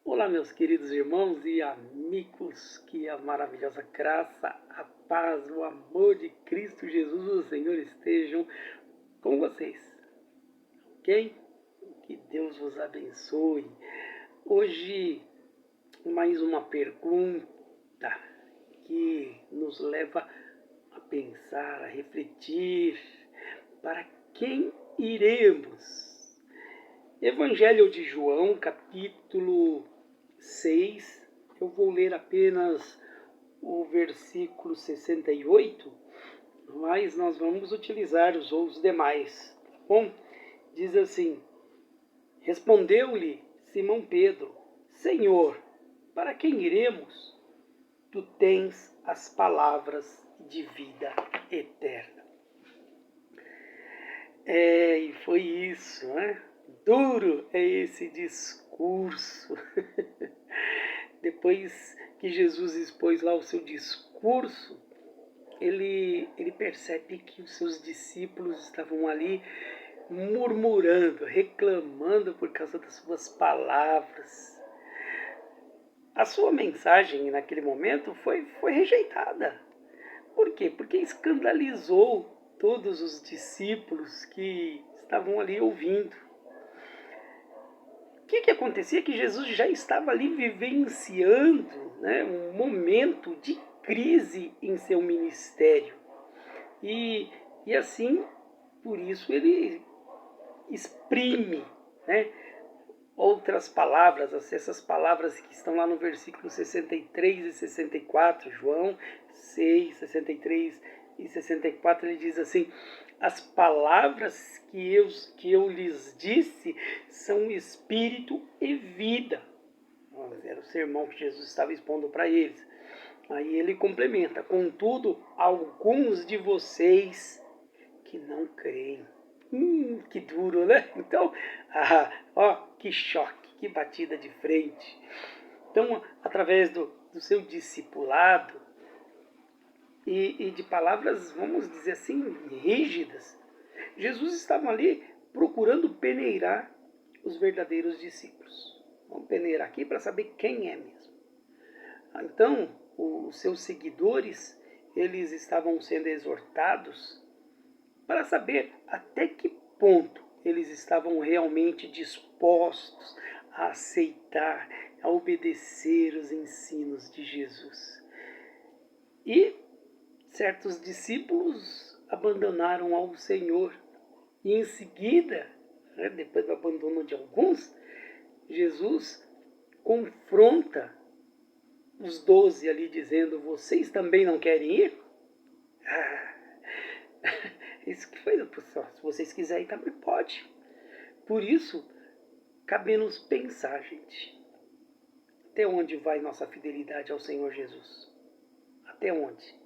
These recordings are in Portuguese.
Olá, meus queridos irmãos e amigos, que a maravilhosa graça, a paz, o amor de Cristo Jesus, o Senhor, estejam com vocês, ok? Que Deus vos abençoe. Hoje, mais uma pergunta que nos leva a pensar, a refletir: para quem iremos? Evangelho de João, capítulo 6, eu vou ler apenas o versículo 68, mas nós vamos utilizar os demais. Bom, diz assim: respondeu-lhe Simão Pedro: Senhor, para quem iremos? Tu tens as palavras de vida eterna. E foi isso, né? Duro é esse discurso. Depois que Jesus expôs lá o seu discurso, ele percebe que os seus discípulos estavam ali murmurando, reclamando por causa das suas palavras. A sua mensagem naquele momento foi rejeitada. Por quê? Porque escandalizou todos os discípulos que estavam ali ouvindo. O que acontecia? Que Jesus já estava ali vivenciando, né, um momento de crise em seu ministério. E assim, por isso ele exprime, né, outras palavras, essas palavras que estão lá no versículo 63 e 64, João 6, 63 e 64, ele diz assim: as palavras que eu lhes disse são espírito e vida. Era o sermão que Jesus estava expondo para eles. Aí ele complementa: contudo, alguns de vocês que não creem. Que duro, né? Então, que choque, que batida de frente. Então, através do seu discipulado e de palavras, vamos dizer assim, rígidas, Jesus estava ali procurando peneirar os verdadeiros discípulos. Vamos peneirar aqui para saber quem é mesmo. Então, os seus seguidores, eles estavam sendo exortados para saber até que ponto eles estavam realmente dispostos a aceitar, a obedecer os ensinos de Jesus. E certos discípulos abandonaram ao Senhor. E em seguida, depois do abandono de alguns, Jesus confronta os 12 ali, dizendo: vocês também não querem ir? Isso que foi, pessoal. Se vocês quiserem, também pode. Por isso, cabe-nos pensar, gente. Até onde vai nossa fidelidade ao Senhor Jesus? Até onde?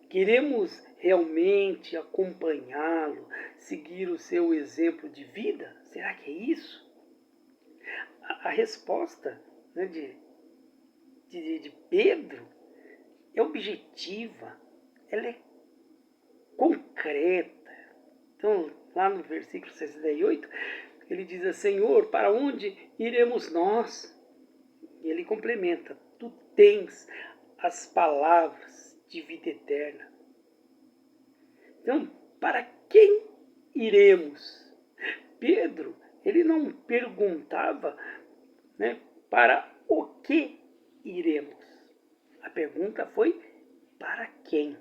Queremos realmente acompanhá-lo, seguir o seu exemplo de vida? Será que é isso? A resposta, né, de Pedro é objetiva, ela é concreta. Então, lá no versículo 68, ele diz assim: Senhor, para onde iremos nós? E ele complementa: tu tens as palavras de vida eterna. Então, para quem iremos? Pedro, ele não perguntava, né, para o que iremos. A pergunta foi: para quem?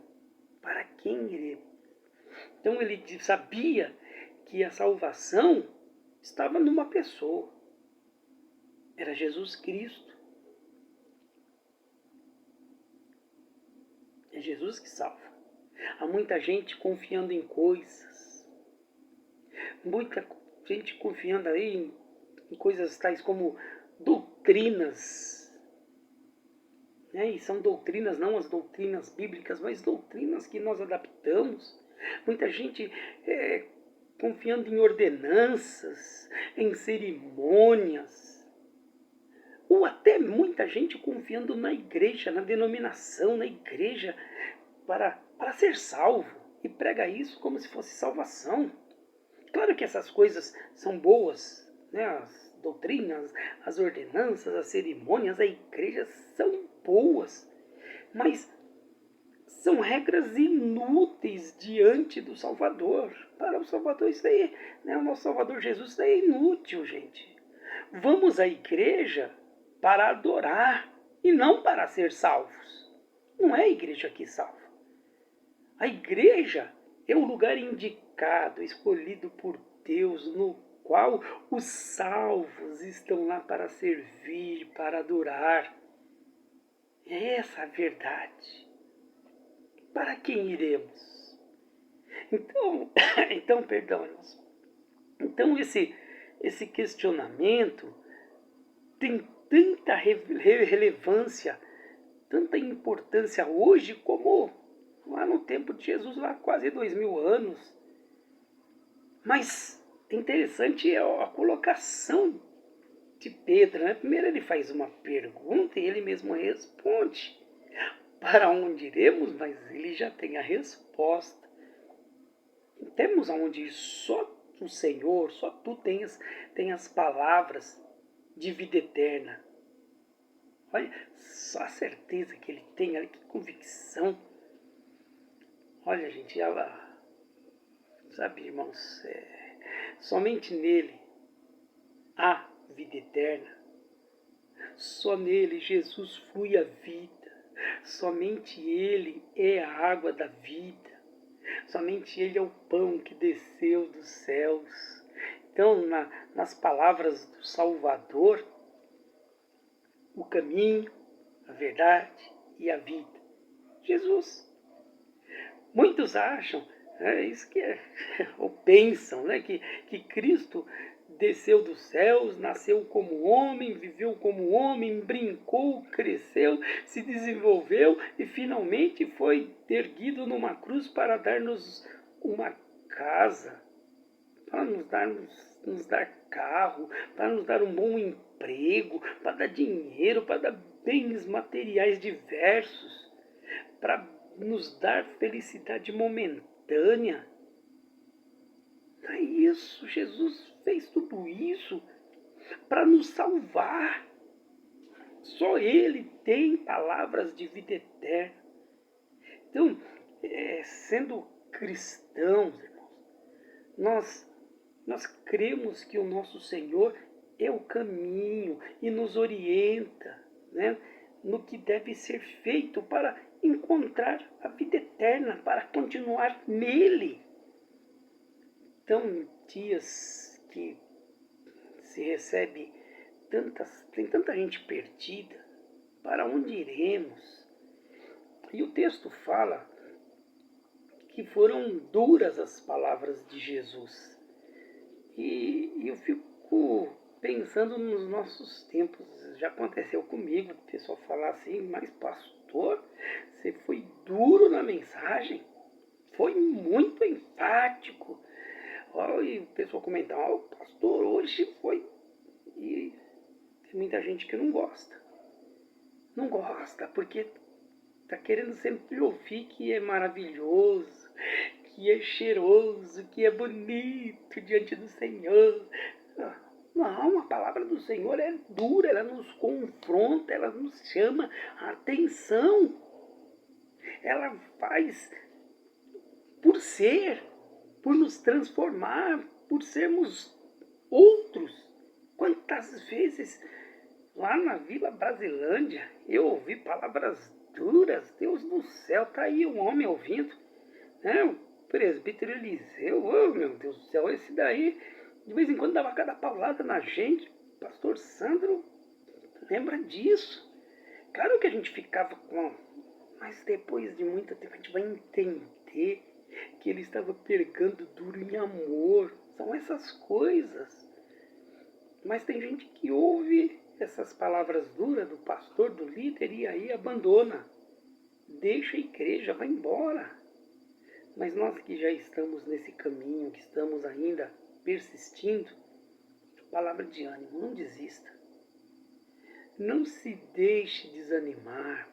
Para quem iremos? Então ele sabia que a salvação estava numa pessoa. Era Jesus Cristo. É Jesus que salva. Há muita gente confiando em coisas. Muita gente confiando aí em coisas tais como doutrinas. E são doutrinas, não as doutrinas bíblicas, mas doutrinas que nós adaptamos. Muita gente confiando em ordenanças, em cerimônias, ou até muita gente confiando na igreja, na denominação, na igreja, para ser salvo, e prega isso como se fosse salvação. Claro que essas coisas são boas, né? As doutrinas, as ordenanças, as cerimônias, a igreja são boas, mas são regras inúteis diante do Salvador. Para o Salvador isso aí, né? O nosso Salvador Jesus, isso aí é inútil, gente. Vamos à igreja para adorar e não para ser salvos. Não é a igreja que salva. A igreja é o lugar indicado, escolhido por Deus, no qual os salvos estão lá para servir, para adorar. É essa a verdade. Para quem iremos? Então, perdão, irmãos. Então esse questionamento tem tanta relevância, tanta importância hoje como lá no tempo de Jesus, lá quase 2000 anos. Mas é interessante a colocação de Pedro, né? Primeiro ele faz uma pergunta e ele mesmo responde. Para onde iremos? Mas ele já tem a resposta. Temos aonde ir, só o Senhor, só tu tem as palavras de vida eterna. Olha só a certeza que ele tem, olha que convicção. Olha, gente, ela, sabe, irmãos, somente nele há vida eterna. Só nele Jesus flui a vida. Somente ele é a água da vida. Somente ele é o pão que desceu dos céus. Então, nas palavras do Salvador, o caminho, a verdade e a vida. Jesus. Muitos acham, isso que ou pensam, né, que Cristo desceu dos céus, nasceu como homem, viveu como homem, brincou, cresceu, se desenvolveu e finalmente foi erguido numa cruz para dar-nos uma casa, para nos dar carro, para nos dar um bom emprego, para dar dinheiro, para dar bens materiais diversos, para nos dar felicidade momentânea. É isso, Jesus fez tudo isso para nos salvar. Só Ele tem palavras de vida eterna. Então, sendo cristãos, irmãos, nós cremos que o nosso Senhor é o caminho e nos orienta, né, no que deve ser feito para encontrar a vida eterna, para continuar nele. Então, dias que se recebe tem tanta gente perdida, para onde iremos? E o texto fala que foram duras as palavras de Jesus. E eu fico pensando nos nossos tempos. Já aconteceu comigo, o pessoal falar assim, mas pastor, você foi duro na mensagem, foi muito enfático. E o pessoal comentar, pastor, hoje foi. E tem muita gente que não gosta. Não gosta, porque está querendo sempre ouvir que é maravilhoso, que é cheiroso, que é bonito diante do Senhor. Não, a palavra do Senhor é dura, ela nos confronta, ela nos chama a atenção. Ela faz por nos transformar, por sermos outros. Quantas vezes lá na Vila Brasilândia eu ouvi palavras duras, Deus do céu, tá aí um homem ouvindo, né? O presbítero Eliseu, meu Deus do céu, esse daí de vez em quando dava cada paulada na gente. Pastor Sandro lembra disso. Claro que a gente ficava mas depois de muito tempo a gente vai entender que ele estava pregando duro em amor. São essas coisas. Mas tem gente que ouve essas palavras duras do pastor, do líder, e aí abandona. Deixa a igreja, vai embora. Mas nós que já estamos nesse caminho, que estamos ainda persistindo, palavra de ânimo, não desista. Não se deixe desanimar.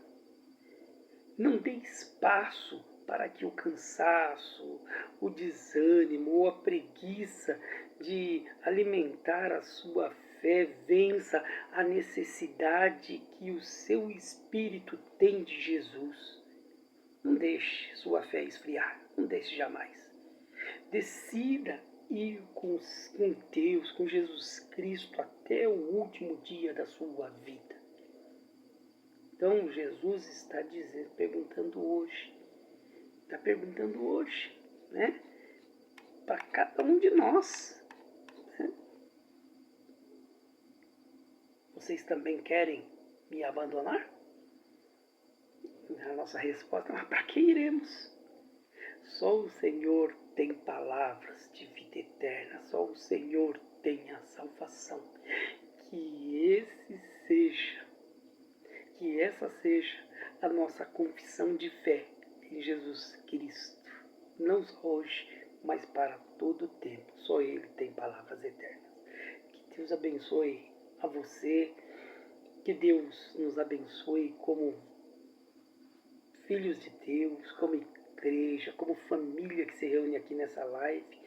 Não dê espaço para que o cansaço, o desânimo ou a preguiça de alimentar a sua fé vença a necessidade que o seu espírito tem de Jesus. Não deixe sua fé esfriar, não deixe jamais. Decida ir com Deus, com Jesus Cristo, até o último dia da sua vida. Então Jesus está perguntando hoje, né? Para cada um de nós. Né? Vocês também querem me abandonar? A nossa resposta é: mas para que iremos? Só o Senhor tem palavras de vida eterna, só o Senhor tem a salvação. Que essa seja a nossa confissão de fé em Jesus Cristo. Não só hoje, mas para todo o tempo. Só Ele tem palavras eternas. Que Deus abençoe a você, que Deus nos abençoe como filhos de Deus, como igreja, como família que se reúne aqui nessa live,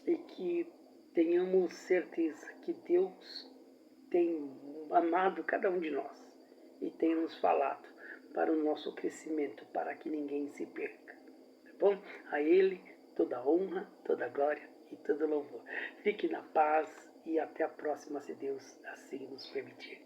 e que tenhamos certeza que Deus tem amado cada um de nós e tem nos falado para o nosso crescimento, para que ninguém se perca. Tá bom? A Ele toda honra, toda glória e todo louvor. Fique na paz e até a próxima, se Deus assim nos permitir.